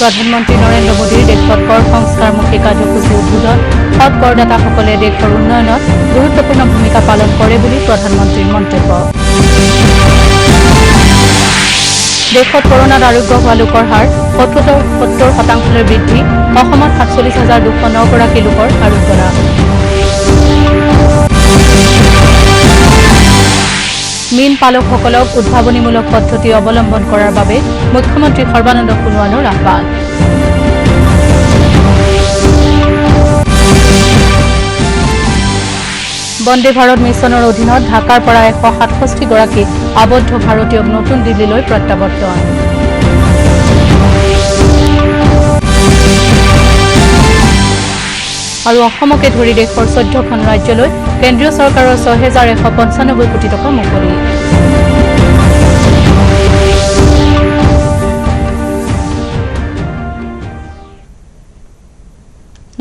প্ৰধানমন্ত্ৰী নৰেন্দ্ৰ মোদীৰ দেশত কৰ সংস্কাৰমুখী কাৰ্যসূচী উদ্বোধন সৎ কৰদাতাসকলে দেশৰ উন্নয়নত গুৰুত্বপূৰ্ণ ভূমিকা পালন কৰে বুলি প্ৰধানমন্ত্ৰীৰ মন্তব্য দেশত কৰোনাত আৰোগ্য হোৱা লোকৰ হাৰ ৭০% বৃদ্ধি অসমত ৪৭,২০৯ গৰাকী লোকৰ আৰোগ্য লাভ মীন পালকসকলক উদ্ভাৱনীমূলক পদ্ধতি অৱলম্বন কৰাৰ বাবে মুখ্যমন্ত্ৰী সৰ্বানন্দ সোণোৱালৰ আহ্বান বন্দে ভাৰত মিছনৰ অধীনত ঢাকাৰ পৰা ১৬৭ গৰাকী আবদ্ধ ভাৰতীয়ক নতুন দিল্লীলৈ প্ৰত্যাৱৰ্তন আৰু অসমকে ধৰি দেশৰ ১৪খন ৰাজ্যলৈ কেন্দ্ৰীয় চৰকাৰৰ ৬,১৯৫ কোটি টকা মুকলি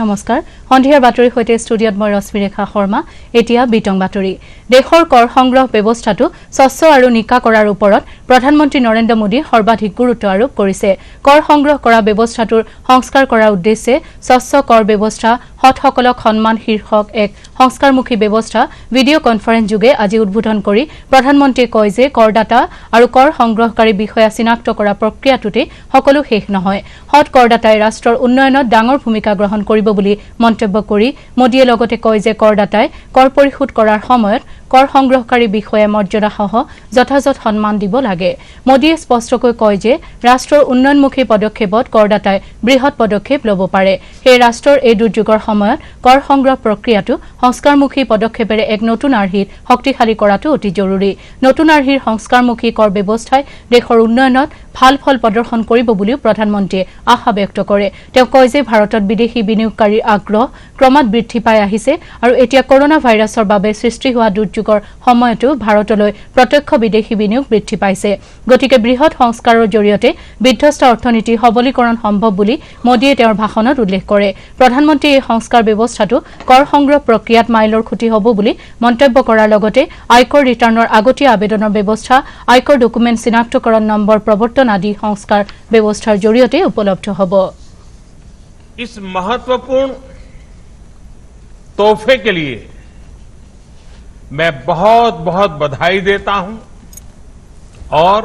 নমস্কাৰ সন্ধিয়াৰ বাতৰিৰ সৈতে ষ্টুডিঅত মই ৰশ্মিৰেখা শৰ্মা এতিয়া বিতং বাতৰি দেশৰ কৰ সংগ্ৰহ ব্যৱস্থাটো স্বচ্ছ আৰু নিকা কৰাৰ ওপৰত প্ৰধানমন্ত্ৰী নৰেন্দ্ৰ মোদী সৰ্বাধিক গুৰুত্ব আৰোপ কৰিছে কৰ সংগ্ৰহ কৰা ব্যৱস্থাটোৰ সংস্কাৰ কৰাৰ উদ্দেশ্যে স্বচ্ছ কৰ ব্যৱস্থা হতসকলক সন্মান শীৰ্ষক এক সংস্কাৰমুখী ব্যৱস্থা ভিডিঅ' কনফাৰেন্স যোগে আজি উদ্বোধন কৰি প্ৰধানমন্ত্ৰীয়ে কয় যে কৰদাতা আৰু কৰ সংগ্ৰহকাৰী বিষয়া চিনাক্ত কৰা প্ৰক্ৰিয়াটোতে সকলো শেষ নহয় হত কৰদাতাই ৰাষ্ট্ৰৰ উন্নয়নত ডাঙৰ ভূমিকা গ্ৰহণ কৰিব বুলি মন্তব্য কৰি মোদীয়ে লগতে কয় যে কৰদাতাই কৰ পৰিশোধ কৰাৰ সময়ত কৰ সংগ্ৰহকাৰী বিষয়া মৰ্যাদাসহ যথাযথ সন্মান দিব লাগে মোদীয়ে স্পষ্টকৈ কয় যে ৰাষ্ট্ৰৰ উন্নয়নমুখী পদক্ষেপত কৰদাতাই বৃহৎ পদক্ষেপ ল'ব পাৰে সেই ৰাষ্ট্ৰৰ এই দুৰ্যোগৰ সময়ত কৰ সংগ্ৰহ প্ৰক্ৰিয়াটো সংস্কাৰমুখী পদক্ষেপেৰে এক নতুন আৰ্হিত শক্তিশালী কৰাটো অতি জৰুৰী নতুন আৰ্হিৰ সংস্কাৰমুখী কৰ ব্যৱস্থাই দেশৰ উন্নয়নত ভাল ফল প্ৰদৰ্শন কৰিব বুলিও প্ৰধানমন্ত্ৰীয়ে আশা ব্যক্ত কৰে তেওঁ কয় যে ভাৰতত বিদেশী বিনিয়োগকাৰীৰ আগ্ৰহ ক্ৰমাৎ বৃদ্ধি পাই আহিছে আৰু এতিয়া কৰোনা ভাইৰাছৰ বাবে সৃষ্টি হোৱা দুৰ্যোগৰ সময়তো ভাৰতলৈ প্ৰত্যক্ষ বিদেশী বিনিয়োগ বৃদ্ধি পাইছে গতিকে বৃহৎ সংস্কাৰৰ জৰিয়তে বিধ্বস্ত অৰ্থনীতি সবলীকৰণ সম্ভৱ বুলি মোদীয়ে তেওঁৰ ভাষণত উল্লেখ কৰে প্ৰধানমন্ত্ৰীয়ে এই সংস্কাৰ ব্যৱস্থাটো কৰ সংগ্ৰহ প্ৰক্ৰিয়াত মাইলৰ খুঁটি হ'ব বুলি মন্তব্য কৰাৰ লগতে আয়কৰ ৰিটাৰ্ণৰ আগতীয়া আবেদনৰ ব্যৱস্থা আয়কৰ ডকুমেণ্ট চিনাক্তকৰণ নম্বৰ প্ৰৱৰ্তন आदि সংস্কাৰ ব্যৱস্থাৰ জৰিয়তে উপলব্ধ হ'ব इस महत्वपूर्ण तोहफे के लिए मैं बहुत बहुत बधाई देता हूं और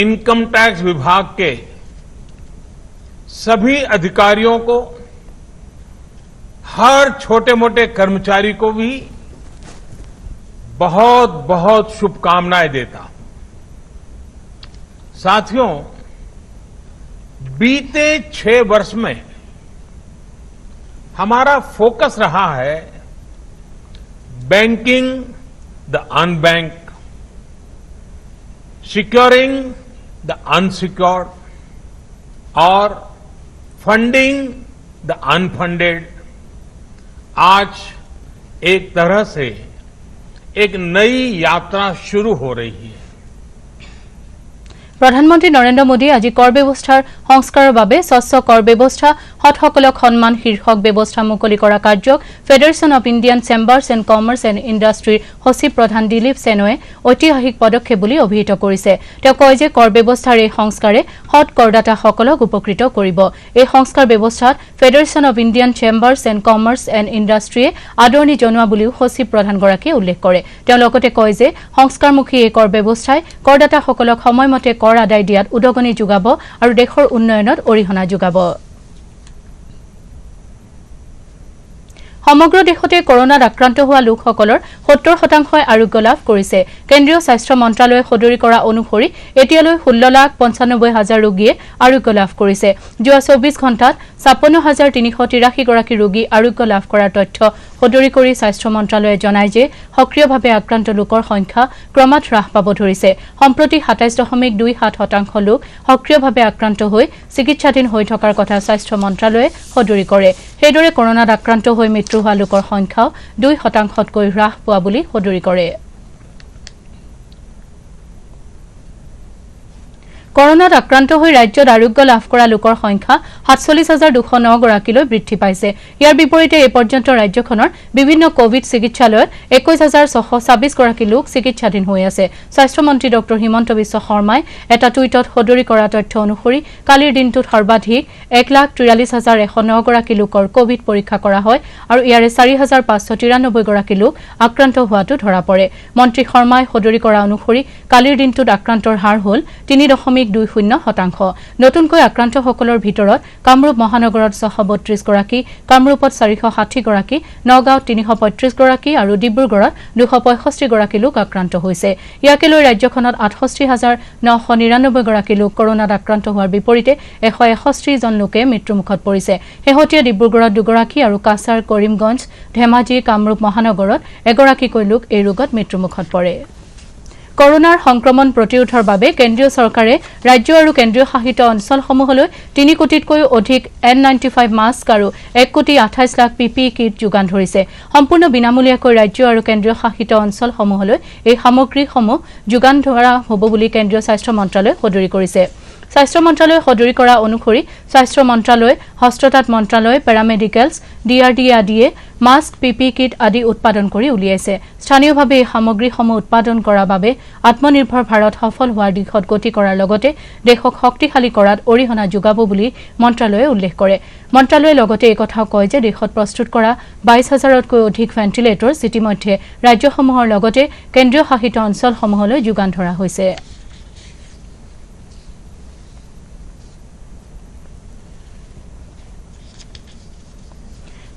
इनकम टैक्स विभाग के सभी अधिकारियों को हर छोटे मोटे कर्मचारी को भी बहुत बहुत शुभकामनाएं देता हूं साथियों बीते 6 वर्ष में हमारा फोकस रहा है banking the unbank securing the unsecured और फंडिंग द अनफंडेड आज एक तरह से एक नई यात्रा शुरू हो रही है প্ৰধানমন্ত্ৰী নৰেন্দ্ৰ মোদী আজি কৰ ব্যৱস্থাৰ সংস্কাৰৰ বাবে স্বচ্ছ কৰ ব্যৱস্থা হতসকলক সন্মান শীৰ্ষক ব্যৱস্থা মুকলি কৰা কাৰ্যক federation of Indian chambers and commerce and ইণ্ডাষ্ট্ৰীৰ সচিব প্ৰধান দিলীপ সেনোৱে ঐতিহাসিক পদক্ষেপ বুলি অভিহিত কৰিছে তেওঁ কয় যে কৰ ব্যৱস্থাৰ এই সংস্কাৰে হত কৰদাতাসকলক উপকৃত কৰিব এই সংস্কাৰ ব্যৱস্থাত federation of Indian chambers and commerce and ইণ্ডাষ্ট্ৰীয়ে আদৰণি জনোৱা বুলিও সচিব প্ৰধানগৰাকীয়ে উল্লেখ কৰে তেওঁ লগতে কয় যে সংস্কাৰমুখী এই কৰ ব্যৱস্থাই কৰদাতাসকলক সময়মতে কৰ আদায় দিয়াত উদগনি যোগাব আৰু দেশৰ উন্নয়নত অৰিহণা যোগাব সমগ্ৰ দেশতে কৰোনাত আক্ৰান্ত হোৱা লোকসকলৰ ৭০% আৰোগ্য লাভ কৰিছে কেন্দ্ৰীয় স্বাস্থ্য মন্ত্ৰালয়ে সদৰি কৰা অনুসৰি এতিয়ালৈ ১৬,৯৫,০০০ ৰোগীয়ে আৰোগ্য লাভ কৰিছে যোৱা ২৪ ঘণ্টাত ৫৬,৩৮৩ গৰাকী ৰোগী আৰোগ্য লাভ কৰাৰ তথ্য সদৰি কৰি স্বাস্থ্য মন্ত্ৰালয়ে জনায় যে সক্ৰিয়ভাৱে আক্ৰান্ত লোকৰ সংখ্যা ক্ৰমাৎ হ্ৰাস পাব ধৰিছে সম্প্ৰতি ২৭.২৭% লোক সক্ৰিয়ভাৱে আক্ৰান্ত হৈ চিকিৎসাধীন হৈ থকাৰ কথা স্বাস্থ্য মন্ত্ৰালয়ে সদৰি কৰে সেইদৰে কৰোনাত আক্ৰান্ত হৈ মৃত্যু হোৱা লোকৰ সংখ্যাও 2%তকৈ হ্ৰাস পোৱা বুলি সদৰি কৰে কৰোনাত আক্ৰান্ত হৈ ৰাজ্যত আৰোগ্য লাভ কৰা লোকৰ সংখ্যা ৪৭,২০৯ গৰাকীলৈ বৃদ্ধি পাইছে। ইয়াৰ বিপৰীতে এই পৰ্যন্ত ৰাজ্যখনৰ বিভিন্ন কোভিড চিকিৎসালয়ত ২১,৬২৬ গৰাকী লোক চিকিৎসাধীন হৈ আছে। স্বাস্থ্যমন্ত্ৰী ড হিমন্ত বিশ্ব শৰ্মাই এটা টুইটত সদৰি কৰা তথ্য অনুসৰি কালিৰ দিনটোত সৰ্বাধিক ১,৪৩,১০৯ গৰাকী লোকৰ কোভিড পৰীক্ষা কৰা হয় আৰু ইয়াৰে ৪,৫৯৩ গৰাকী লোক আক্ৰান্ত হোৱাটো ধৰা পৰে। মন্ত্ৰী শৰ্মাই সদৰি কৰা অনুসৰি কালিৰ দিনটোত আক্ৰান্তৰ হাৰ হ'ল ৩.২০%। নতুনকৈ আক্ৰান্তসকলৰ ভিতৰত কামৰূপ মহানগৰত ৬৩২ গৰাকী, কামৰূপত ৪৬০ গৰাকী, নগাঁৱত ৩৩৫ গৰাকী আৰু ডিব্ৰুগড়ত ২৬৫ গৰাকী লোক আক্ৰান্ত হৈছে। ইয়াকে লৈ ৰাজ্যখনত ৬৮,৯৯৯ গৰাকী লোক কৰোনাত আক্ৰান্ত হোৱাৰ বিপৰীতে ১৬১ জন লোকে মৃত্যুমুখত পৰিছে। শেহতীয়া ডিব্ৰুগড়ত ২ গৰাকী আৰু কাছাৰ, কৰিমগঞ্জ, ধেমাজি, কামৰূপ মহানগৰত এগৰাকীকৈ লোক এই ৰোগত মৃত্যুমুখত পৰে। কৰোনাৰ সংক্ৰমণ প্ৰতিৰোধৰ বাবে কেন্দ্ৰীয় চৰকাৰে ৰাজ্য আৰু কেন্দ্ৰীয় শাসিত অঞ্চলসমূহলৈ ৩ কোটিতকৈও অধিক N95 মাস্ক আৰু ১,২৮,০০,০০০ PPE কিট যোগান ধৰিছে। সম্পূৰ্ণ বিনামূলীয়াকৈ ৰাজ্য আৰু কেন্দ্ৰীয় শাসিত অঞ্চলসমূহলৈ এই সামগ্ৰীসমূহ যোগান ধৰা হ'ব বুলি কেন্দ্ৰীয় স্বাস্থ্য মন্ত্ৰালয়ে সদৰি কৰিছে। স্বাস্থ্য মন্ত্ৰালয়ে সদৰি কৰা অনুসৰি স্বাস্থ্য মন্ত্ৰালয়, হস্ততাঁত মন্ত্ৰালয়, পেৰামেডিকেলছ, DRDA আদিয়ে মাস্ক, PPE কিট আদি উৎপাদন কৰি উলিয়াইছে। স্থানীয়ভাৱে এই সামগ্ৰীসমূহ উৎপাদন কৰাৰ বাবে আত্মনিৰ্ভৰ ভাৰত সফল হোৱাৰ দিশত গতি কৰাৰ লগতে দেশক শক্তিশালী কৰাত অৰিহণা যোগাব বুলি মন্ত্ৰালয়ে উল্লেখ কৰে। মন্ত্ৰালয়ে লগতে এই কথাও কয় যে দেশত প্ৰস্তুত কৰা ২২,০০০তকৈ অধিক ভেণ্টিলেটৰ ইতিমধ্যে ৰাজ্যসমূহৰ লগতে কেন্দ্ৰীয় শাসিত অঞ্চলসমূহলৈ যোগান ধৰা হৈছে।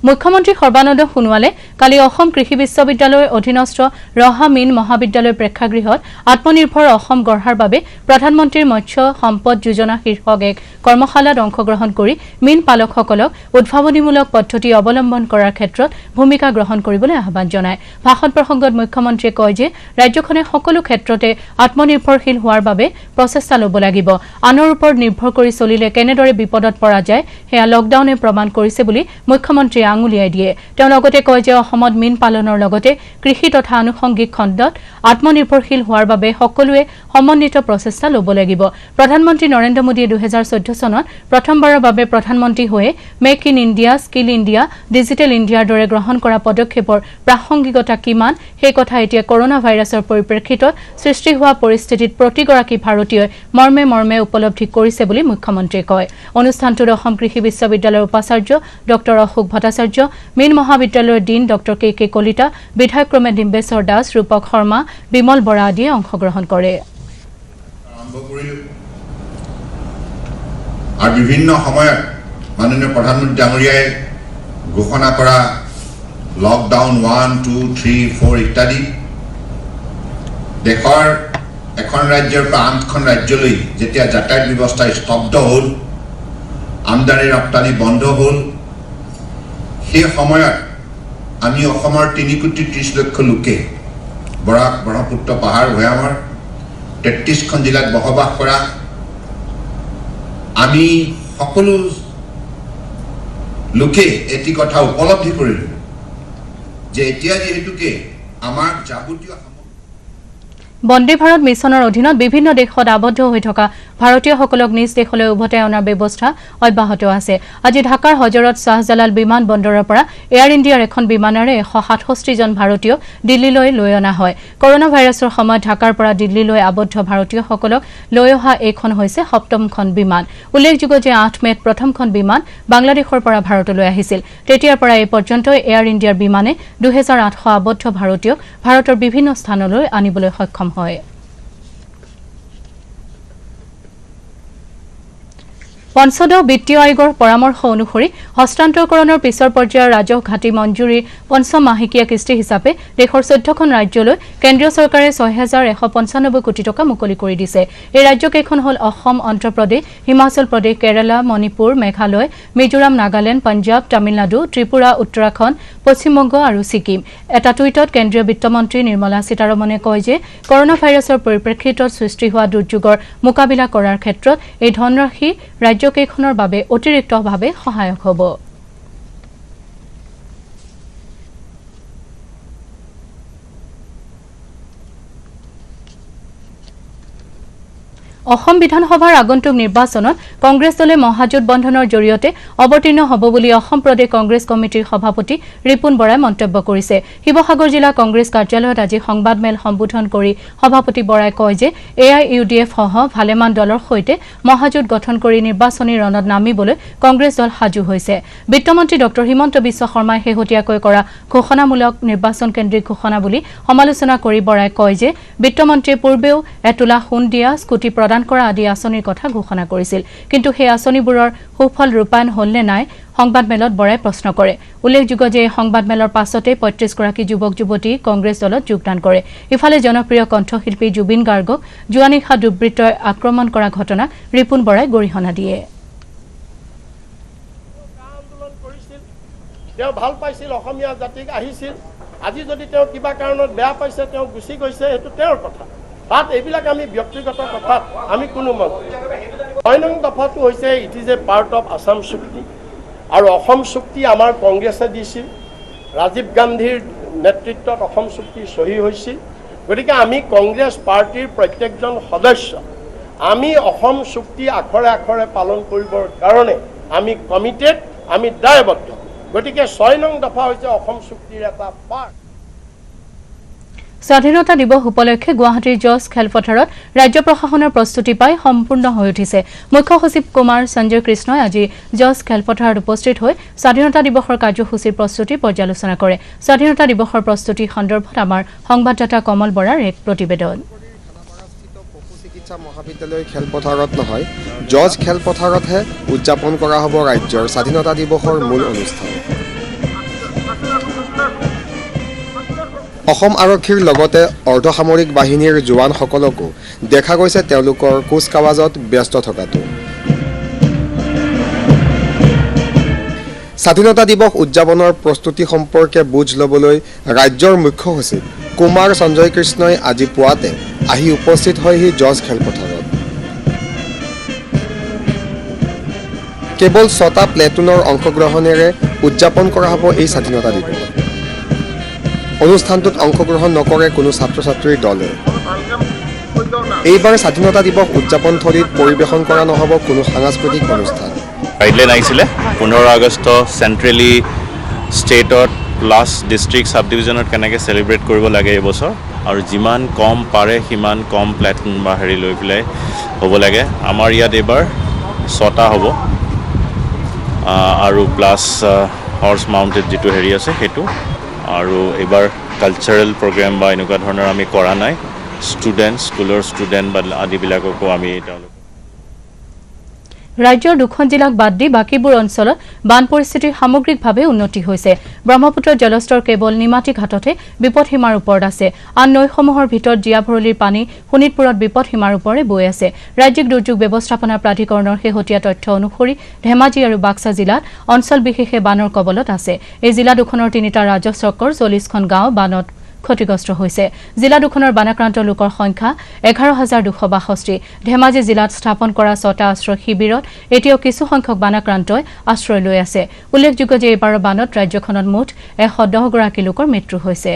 মুখ্যমন্ত্ৰী সৰ্বানন্দ সোণোৱালে কালি অসম কৃষি বিশ্ববিদ্যালয়ৰ অধীনস্থ ৰহা মীন মহাবিদ্যালয় প্ৰেক্ষাগৃহত আত্মনিৰ্ভৰ অসম গঢ়াৰ বাবে প্ৰধানমন্ত্ৰীৰ মৎস্য সম্পদ যোজনা শীৰ্ষক এক কৰ্মশালাত অংশগ্ৰহণ কৰি মীন পালকসকলক উদ্ভাৱনীমূলক পদ্ধতি অৱলম্বন কৰাৰ ক্ষেত্ৰত ভূমিকা গ্ৰহণ কৰিবলৈ আহ্বান জনায়। ভাষণ প্ৰসংগত মুখ্যমন্ত্ৰীয়ে কয় যে ৰাজ্যখনে সকলো ক্ষেত্ৰতে আত্মনিৰ্ভৰশীল হোৱাৰ বাবে প্ৰচেষ্টা ল'ব লাগিব। আনৰ ওপৰত নিৰ্ভৰ কৰি চলিলে কেনেদৰে বিপদত পৰা যায় সেয়া লকডাউনে প্ৰমাণ কৰিছে বুলি মুখ্যমন্ত্ৰীয়ে আঙুলিয়াই দিয়ে। তেওঁ লগতে কয় যে অসমত মীন পালনৰ লগতে কৃষি তথা আনুষংগিক খণ্ডত আত্মনিৰ্ভৰশীল হোৱাৰ বাবে সকলোৱে সমন্বিত প্ৰচেষ্টা ল'ব লাগিব। প্ৰধানমন্ত্ৰী নৰেন্দ্ৰ মোদীয়ে ২০১৪ চনত প্ৰথমবাৰৰ বাবে প্ৰধানমন্ত্ৰী হৈয়ে make in India, skill India, digital ইণ্ডিয়াৰ দৰে গ্ৰহণ কৰা পদক্ষেপৰ প্ৰাসংগিকতা কিমান সেই কথা এতিয়া কৰোনা ভাইৰাছৰ পৰিপ্ৰেক্ষিতত সৃষ্টি হোৱা পৰিস্থিতিত প্ৰতিগৰাকী ভাৰতীয়ই মৰ্মে মৰ্মে উপলব্ধি কৰিছে বুলি মুখ্যমন্ত্ৰীয়ে কয়। অনুষ্ঠানটোত অসম কৃষি বিশ্ববিদ্যালয়ৰ উপাচাৰ্য ড অশোক ভট্টাচাৰ্য, মীন মহাবিদ্যালয়ৰ ডিন ড কে কলিতা, বিধায়ক্ৰমে ডিম্বেশ্বৰ দাস, ৰূপক শৰ্মা, বিমল বৰা আদিয়ে অংশগ্ৰহণ কৰে। আৰু বিভিন্ন সময়ত মাননীয় প্ৰধানমন্ত্ৰী ডাঙৰীয়াই ঘোষণা কৰা লকডাউন 1, 2, 3, 4 ইত্যাদি দেশৰ এখন ৰাজ্যৰ পৰা আনখন ৰাজ্যলৈ যেতিয়া যাতায়াত ব্যৱস্থা স্তব্ধ হ'ল, আমদানি ৰপ্তানি বন্ধ হ'ল, সেই সময়ত আমি অসমৰ ৩,৩০,০০,০০০ লোকে বৰাক, ব্ৰহ্মপুত্ৰ পাহাৰ, ভৈয়ামৰ ৩৩খন জিলাত বসবাস কৰা আমি সকলো লোকে এটি কথা উপলব্ধি কৰিলোঁ যে এতিয়া যিহেতুকে আমাৰ যাৱতীয় বন্দে ভাৰত মিছনৰ অধীনত বিভিন্ন দেশত আবদ্ধ হৈ থকা ভাৰতীয়সকলক নিজ দেশলৈ উভতাই অনাৰ ব্যৱস্থা অব্যাহত আছে। আজি ঢাকাৰ হজৰত শ্বাহজালাল বিমান বন্দৰৰ পৰা এয়াৰ ইণ্ডিয়াৰ এখন বিমানেৰে ১৬৭ জন ভাৰতীয় দিল্লীলৈ লৈ অনা হয়। কৰোনা ভাইৰাছৰ সময়ত ঢাকাৰ পৰা দিল্লীলৈ আবদ্ধ ভাৰতীয়সকলক লৈ অহা এইখন হৈছে ৭মখন বিমান। উল্লেখযোগ্য যে ৮ মেত প্ৰথমখন বিমান বাংলাদেশৰ পৰা ভাৰতলৈ আহিছিল। তেতিয়াৰ পৰা এই পৰ্যন্ত এয়াৰ ইণ্ডিয়াৰ বিমানে ২,৮০০ আবদ্ধ ভাৰতীয়ক ভাৰতৰ বিভিন্ন স্থানলৈ আনিবলৈ সক্ষম হয়। পঞ্চদশ বিত্তীয় আয়োগৰ পৰামৰ্শ অনুসৰি হস্তান্তৰকৰণৰ পিছৰ পৰ্যায়ৰ ৰাজহ ঘাটি মঞ্জুৰিৰ পঞ্চম মাহেকীয়া কিস্তি হিচাপে দেশৰ ১৪খন ৰাজ্যলৈ কেন্দ্ৰীয় চৰকাৰে ৬,১৯৫ কোটি টকা মুকলি কৰি দিছে। এই ৰাজ্যকেইখন হ'ল অসম, অন্ধ্ৰপ্ৰদেশ, হিমাচল প্ৰদেশ, কেৰালা, মণিপুৰ, মেঘালয়, মিজোৰাম, নাগালেণ্ড, পঞ্জাৱ, তামিলনাডু, ত্ৰিপুৰা, উত্তৰাখণ্ড, পশ্চিমবংগ আৰু ছিকিম। এটা টুইটত কেন্দ্ৰীয় বিত্তমন্ত্ৰী নিৰ্মলা সীতাৰমণে কয় যে কৰোনা ভাইৰাছৰ পৰিপ্ৰেক্ষিতত সৃষ্টি হোৱা দুৰ্যোগৰ মোকাবিলা কৰাৰ ক্ষেত্ৰত এই ধনৰাশি ৰাজ্যকেইখনৰ বাবে অতিৰিক্তভাৱে সহায়ক হ'ব। অসম বিধানসভাৰ আগন্তুক নিৰ্বাচনত কংগ্ৰেছ দলে মহাজোঁট বন্ধনৰ জৰিয়তে অৱতীৰ্ণ হ'ব বুলি অসম প্ৰদেশ কংগ্ৰেছ কমিটিৰ সভাপতি ৰিপুন বৰাই মন্তব্য কৰিছে। শিৱসাগৰ জিলা কংগ্ৰেছ কাৰ্যালয়ত আজি সংবাদমেল সম্বোধন কৰি সভাপতি বৰাই কয় যে AIUDF সহ ভালেমান দলৰ সৈতে মহাজোঁট গঠন কৰি নিৰ্বাচনী ৰণত নামিবলৈ কংগ্ৰেছ দল সাজু হৈছে। বিত্তমন্ত্ৰী ডক্টৰ হিমন্ত বিশ্ব শৰ্মাই শেহতীয়াকৈ কৰা ঘোষণামূলক নিৰ্বাচন কেন্দ্ৰিক ঘোষণা বুলি সমালোচনা কৰি বৰাই কয় যে বিত্তমন্ত্ৰীয়ে পূৰ্বেও এতোলা সোণ দিয়া স্কুটি প্ৰদান কৰা আদি আঁচনিৰ কথা ঘোষণা কৰিছিল, কিন্তু সেই আঁচনিবোৰৰ সুফল ৰূপায়ণ হ'ল নে নাই সংবাদমেলত বৰাই প্ৰশ্ন কৰে। উল্লেখযোগ্য যে এই সংবাদমেলৰ পাছতে ৩৫গৰাকী যুৱক যুৱতী কংগ্ৰেছ দলত যোগদান কৰে। ইফালে জনপ্ৰিয় কণ্ঠশিল্পী জুবিন গাৰ্গক যোৱা নিশা দুৰ্বৃত্তই আক্ৰমণ কৰা ঘটনাক ৰিপুন বৰাই গৰিহণা দিয়ে। তেওঁ ভাল পাইছিল, অসমীয়া জাতিক আহিছিল। আজি যদি তেওঁ কিবা কাৰণত বেয়া পাইছে, তেওঁ গুচি গৈছে, সেইটো তেওঁৰ কথা। তাত এইবিলাক আমি ব্যক্তিগত কথাত আমি কোনো মত ৬ নং দফাটো হৈছে it is a part of Assam চুক্তি, আৰু অসম চুক্তি আমাৰ কংগ্ৰেছে দিছিল। ৰাজীৱ গান্ধীৰ নেতৃত্বত অসম চুক্তি চহী হৈছিল। গতিকে আমি কংগ্ৰেছ পাৰ্টিৰ প্ৰত্যেকজন সদস্য আমি অসম চুক্তি আখৰে আখৰে পালন কৰিবৰ কাৰণে আমি কমিটেড, আমি দায়বদ্ধ। গতিকে ৬ নং দফা হৈছে অসম চুক্তিৰ এটা পাৰ্ট। স্বাধীনতা দিৱস উপলক্ষে গুৱাহাটীৰ জজ খেলপথাৰত ৰাজ্য প্ৰশাসনৰ প্ৰস্তুতি পাই সম্পূৰ্ণ হৈ উঠিছে। মুখ্য সচিব কুমাৰ সঞ্জয় কৃষ্ণই আজি জজ খেলপথাৰত উপস্থিত হৈ স্বাধীনতা দিৱসৰ কাৰ্যসূচীৰ প্ৰস্তুতি পৰ্যালোচনা কৰে। স্বাধীনতা দিৱসৰ প্ৰস্তুতি সন্দৰ্ভত আমাৰ সংবাদদাতা কমল বৰাৰ এক প্ৰতিবেদন। মহাবিদ্যালয় খেলপথাৰত নহয়, জজ খেলপথাৰতহে উদযাপন কৰা হ'ব ৰাজ্যৰ স্বাধীনতা দিৱসৰ মূল অনুষ্ঠান। অসম আৰক্ষীৰ লগতে অৰ্ধসামৰিক বাহিনীৰ জোৱানসকলকো দেখা গৈছে তেওঁলোকৰ কুচকাৱাজত ব্যস্ত থকাটো। স্বাধীনতা দিৱস উদযাপনৰ প্ৰস্তুতি সম্পৰ্কে বুজ ল'বলৈ ৰাজ্যৰ মুখ্য সচিব কুমাৰ সঞ্জয় কৃষ্ণই আজি পুৱাতে আহি উপস্থিত হয়হি জজ খেলপথাৰত। কেৱল ৬টা প্লেটুনৰ অংশগ্ৰহণেৰে উদযাপন কৰা হ'ব এই স্বাধীনতা দিৱস। অনুষ্ঠানটোত অংশগ্ৰহণ নকৰে কোনো ছাত্ৰ ছাত্ৰীৰ দলে। এইবাৰ স্বাধীনতা দিৱস উদযাপন থলীত পৰিৱেশন কৰা নহ'ব কোনো সাংস্কৃতিক অনুষ্ঠান। গাইডলাইন আহিছিলে 15 August centrally ষ্টেটত plus district sub ডিভিজনত কেনেকৈ চেলিব্ৰেট কৰিব লাগে এইবছৰ, আৰু যিমান কম পাৰে সিমান কম প্লেটুন বা হেৰি লৈ পেলাই হ'ব লাগে। আমাৰ ইয়াত এইবাৰ 6টা হ'ব, আৰু প্লাছ হৰ্চ মাউণ্টেড যিটো হেৰি আছে সেইটো। আৰু এইবাৰ কালচাৰেল প্ৰগ্ৰেম বা এনেকুৱা ধৰণৰ আমি কৰা নাই। স্কুলৰ ষ্টুডেণ্ট বা আদিবিলাককো আমি তেওঁলোক ৰাজ্যৰ 2খন জিলাক বাদ দি বাকীবোৰ অঞ্চলত বান পৰিস্থিতিৰ সামগ্ৰিকভাৱে উন্নতি হৈছে। ব্ৰহ্মপুত্ৰৰ জলস্তৰ কেৱল নিমাতী ঘাটতহে বিপদসীমাৰ ওপৰত আছে। আন নৈসমূহৰ ভিতৰত জীয়াভৰলীৰ পানী শোণিতপুৰত বিপদসীমাৰ ওপৰে বৈ আছে। ৰাজ্যিক দুৰ্যোগ ব্যৱস্থাপনা প্ৰাধিকৰণৰ শেহতীয়া তথ্য অনুসৰি ধেমাজি আৰু বাক্সা জিলাত অঞ্চল বিশেষে বানৰ কবলত আছে। এই জিলা দুখনৰ 3টা ৰাজহ চক্ৰৰ 40খন গাঁও বানত ক্ষতিগ্ৰস্ত হৈছে। জিলা দুখনৰ বানাক্ৰান্ত লোকৰ সংখ্যা 11,262। ধেমাজি জিলাত স্থাপন কৰা 6টা আশ্ৰয় শিবিৰত এতিয়াও কিছুসংখ্যক বানাক্ৰান্তই আশ্ৰয় লৈ আছে। উল্লেখযোগ্য যে এইবাৰৰ বানত ৰাজ্যখনত মুঠ 110গৰাকী লোকৰ মৃত্যু হৈছে।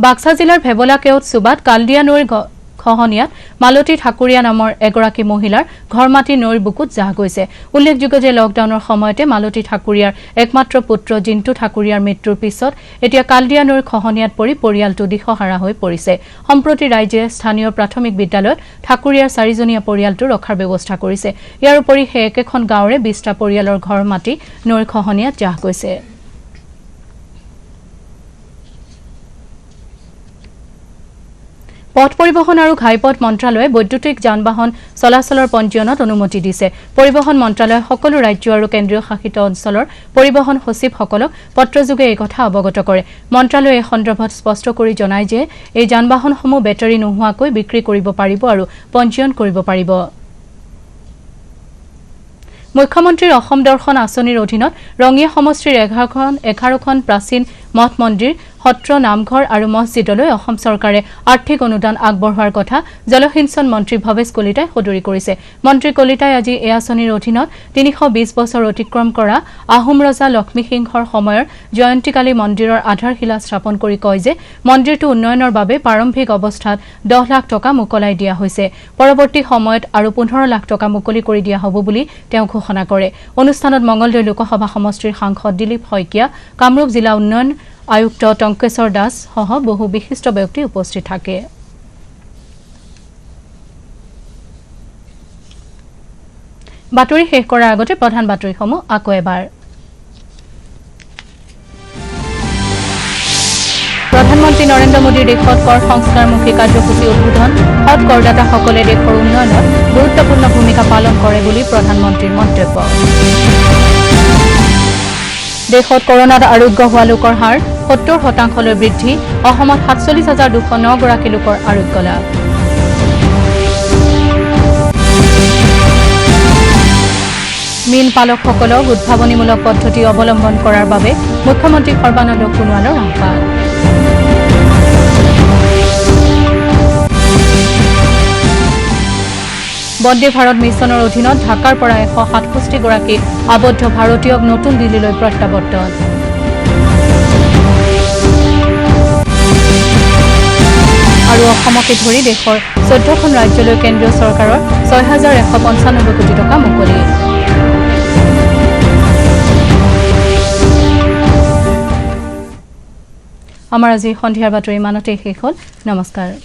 বাক্সা জিলাৰ ভেবলা কেওট চুবাত কালদিয়া নৈৰ খহনীয়াত মালতী ঠাকুৰীয়া নামৰ এগৰাকী মহিলাৰ ঘৰ মাটি নৈৰ বুকুত জাহ গৈছে। উল্লেখযোগ্য যে লকডাউনৰ সময়তে মালতী ঠাকুৰীয়াৰ একমাত্ৰ পুত্ৰ জিন্তু ঠাকুৰীয়াৰ মৃত্যুৰ পিছত এতিয়া কালদিয়া নৈৰ খহনীয়াত পৰি পৰিয়ালটো দিশহাৰা হৈ পৰিছে। সম্প্ৰতি ৰাইজে স্থানীয় প্ৰাথমিক বিদ্যালয়ত ঠাকুৰীয়াৰ 4জনীয়া পৰিয়ালটো ৰখাৰ ব্যৱস্থা কৰিছে। ইয়াৰ উপৰি সেই একেখন গাঁৱৰে 20টা পৰিয়ালৰ ঘৰ মাটি নৈৰ খহনীয়াত জাহ গৈছে। পথ পৰিবহণ আৰু ঘাইপথ মন্ত্ৰালয়ে বৈদ্যুতিক যান বাহন চলাচলৰ পঞ্জীয়নত অনুমতি দিছে। পৰিবহণ মন্ত্ৰালয়ে সকলো ৰাজ্য আৰু কেন্দ্ৰীয় শাসিত অঞ্চলৰ পৰিবহণ সচিবসকলক পত্ৰযোগে এই কথা অৱগত কৰে। মন্ত্ৰালয়ে এই সন্দৰ্ভত স্পষ্ট কৰি জনায় যে এই যান বাহনসমূহ বেটাৰী নোহোৱাকৈ বিক্ৰী কৰিব পাৰিব আৰু পঞ্জীয়ন কৰিব পাৰিব। মুখ্যমন্ত্ৰীৰ অসম দৰ্শন আঁচনিৰ অধীনত ৰঙিয়া সমষ্টিৰ 11খন প্ৰাচীন মঠ মন্দিৰ সত্ৰ নামঘৰ আৰু মছজিদলৈ অসম চৰকাৰে আৰ্থিক অনুদান আগবঢ়োৱাৰ কথা জলসিঞ্চন মন্ত্ৰী ভৱেশ কলিতাই সদৰি কৰিছে। মন্ত্ৰী কলিতাই আজি এই আঁচনিৰ অধীনত ৩২০ বছৰ অতিক্ৰম কৰা আহোম ৰজা লক্ষ্মী সিংহৰ সময়ৰ জয়ন্তীকালী মন্দিৰৰ আধাৰশিলা স্থাপন কৰি কয় যে মন্দিৰটো উন্নয়নৰ বাবে প্ৰাৰম্ভিক অৱস্থাত 10 লাখ টকা মুকলাই দিয়া হৈছে। পৰৱৰ্তী সময়ত আৰু 15 লাখ টকা মুকলি কৰি দিয়া হ'ব বুলি তেওঁ ঘোষণা কৰে। অনুষ্ঠানত মঙ্গলদৈ লোকসভা সমষ্টিৰ সাংসদ দিলীপ শইকীয়া, কামৰূপ জিলা উন্নয়ন আয়ুক্ত টংকেশ্বৰ দাস সহ বহু বিশিষ্ট ব্যক্তি উপস্থিত থাকে। বাতৰি শেষ কৰাৰ আগতে প্ৰধান বাতৰিসমূহ আকৌ এবাৰ। প্ৰধানমন্ত্ৰী নৰেন্দ্ৰ মোদীৰ দেশত কৰ সংস্কাৰমুখী কাৰ্যসূচী উদ্বোধন, সৎ কৰদাতাসকলে দেশৰ উন্নয়নত গুৰুত্বপূৰ্ণ ভূমিকা পালন কৰে বুলি প্ৰধানমন্ত্ৰীৰ মন্তব্য। দেশত কৰোনাত আৰোগ্য হোৱা লোকৰ হাৰ 70% বৃদ্ধি, অসমত 47,209 গৰাকী লোকৰ আৰোগ্য লাভ। মীন পালকসকলক উদ্ভাৱনীমূলক পদ্ধতি অৱলম্বন কৰাৰ বাবে মুখ্যমন্ত্ৰী সৰ্বানন্দ সোণোৱালৰ আহ্বান। বন্দে ভাৰত মিছনৰ অধীনত ঢাকাৰ পৰা 167 গৰাকী আবদ্ধ ভাৰতীয়ক নতুন দিল্লীলৈ প্ৰত্যাৱৰ্তন। আৰু অসমকে ধৰি দেশৰ 14খন ৰাজ্যলৈ কেন্দ্ৰীয় চৰকাৰৰ 6,195 কোটি টকা মুকলি। আমাৰ আজি সন্ধিয়াৰ বাতৰি ইমানতে শেষ হ'ল। নমস্কাৰ।